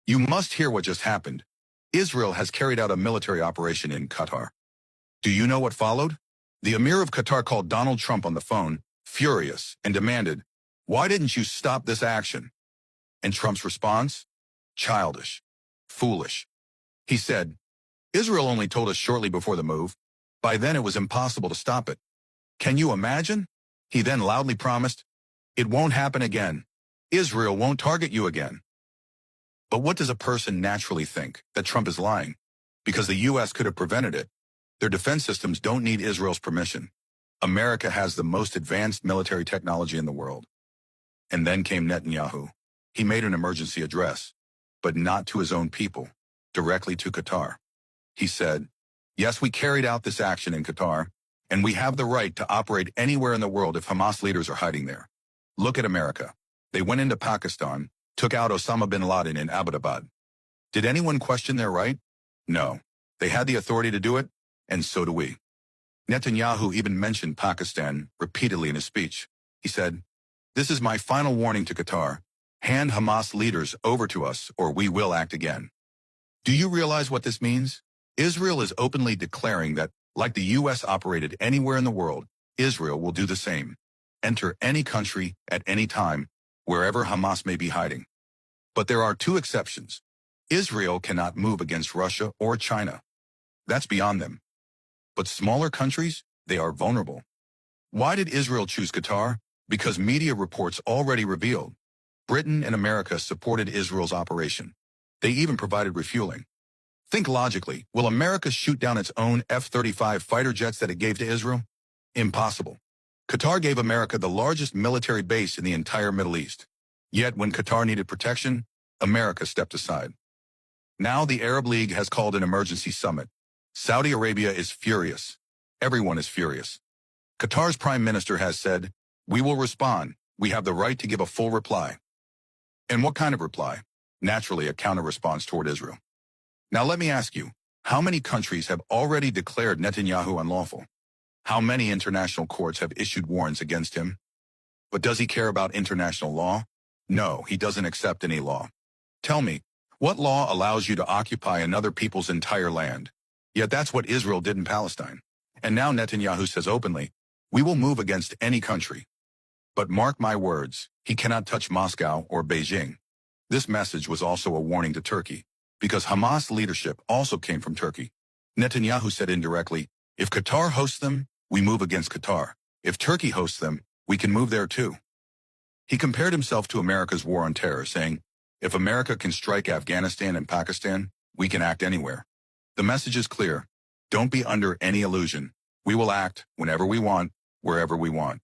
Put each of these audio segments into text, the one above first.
You must hear what just happened. Israel has carried out a military operation in Qatar. Do you know what followed? The Emir of Qatar called Donald Trump on the phone, furious, and demanded, "Why didn't you stop this action?" And Trump's response? Childish. Foolish. He said, "Israel only told us shortly before the move. By then it was impossible to stop it. Can you imagine?" He then loudly promised, "It won't happen again. Israel won't target you again." But what does a person naturally think? That Trump is lying? Because the U.S. could have prevented it. Their defense systems don't need Israel's permission. America has the most advanced military technology in the world. And then came Netanyahu. He made an emergency address, but not to his own people, directly to Qatar. He said, "Yes, we carried out this action in Qatar, and we have the right to operate anywhere in the world if Hamas leaders are hiding there. Look at America. They went into Pakistan, took out Osama bin Laden in Abbottabad. Did anyone question their right? No. They had the authority to do it, and so do we." Netanyahu even mentioned Pakistan repeatedly in his speech. He said, "This is my final warning to Qatar. Hand Hamas leaders over to us or we will act again." Do you realize what this means? Israel is openly declaring that, like the U.S. operated anywhere in the world, Israel will do the same. Enter any country at any time, wherever Hamas may be hiding. But there are two exceptions. Israel cannot move against Russia or China. That's beyond them. But smaller countries, they are vulnerable. Why did Israel choose Qatar? Because media reports already revealed Britain and America supported Israel's operation. They even provided refueling. Think logically, will America shoot down its own F-35 fighter jets that it gave to Israel? Impossible. Qatar gave America the largest military base in the entire Middle East. Yet when Qatar needed protection, America stepped aside. Now the Arab League has called an emergency summit. Saudi Arabia is furious. Everyone is furious. Qatar's prime minister has said, "We will respond. We have the right to give a full reply." And what kind of reply? Naturally, a counter-response toward Israel. Now let me ask you, how many countries have already declared Netanyahu unlawful? How many international courts have issued warrants against him? But does he care about international law? No, he doesn't accept any law. Tell me, what law allows you to occupy another people's entire land? Yet that's what Israel did in Palestine. And now Netanyahu says openly, "We will move against any country." But mark my words, he cannot touch Moscow or Beijing. This message was also a warning to Turkey, because Hamas leadership also came from Turkey. Netanyahu said indirectly, if Qatar hosts them, we move against Qatar. If Turkey hosts them, we can move there too. He compared himself to America's war on terror, saying, if America can strike Afghanistan and Pakistan, we can act anywhere. The message is clear. Don't be under any illusion. We will act whenever we want, wherever we want.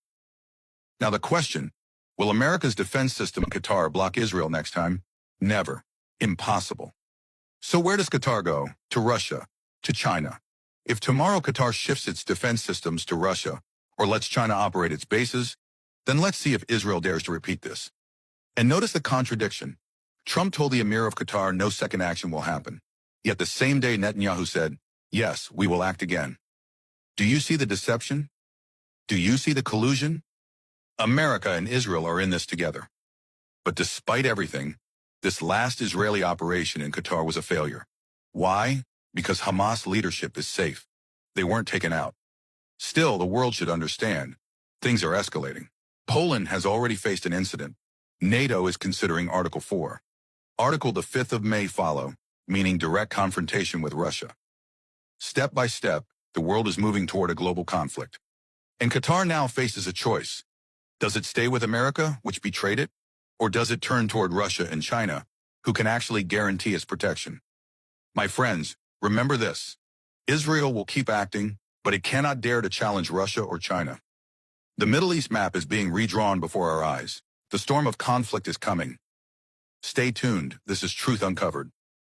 Now the question, will America's defense system in Qatar block Israel next time? Never. Impossible. So where does Qatar go? To Russia? To China? If tomorrow Qatar shifts its defense systems to Russia, or lets China operate its bases, then let's see if Israel dares to repeat this. And notice the contradiction. Trump told the Emir of Qatar no second action will happen. Yet the same day Netanyahu said, yes, we will act again. Do you see the deception? Do you see the collusion? America and Israel are in this together. But despite everything, this last Israeli operation in Qatar was a failure. Why? Because Hamas leadership is safe. They weren't taken out. Still, the world should understand. Things are escalating. Poland has already faced an incident. NATO is considering Article 4. Article the 5th of May follow, meaning direct confrontation with Russia. Step by step, the world is moving toward a global conflict. And Qatar now faces a choice. Does it stay with America, which betrayed it? Or does it turn toward Russia and China, who can actually guarantee its protection? My friends, remember this. Israel will keep acting, but it cannot dare to challenge Russia or China. The Middle East map is being redrawn before our eyes. The storm of conflict is coming. Stay tuned. This is Truth Uncovered.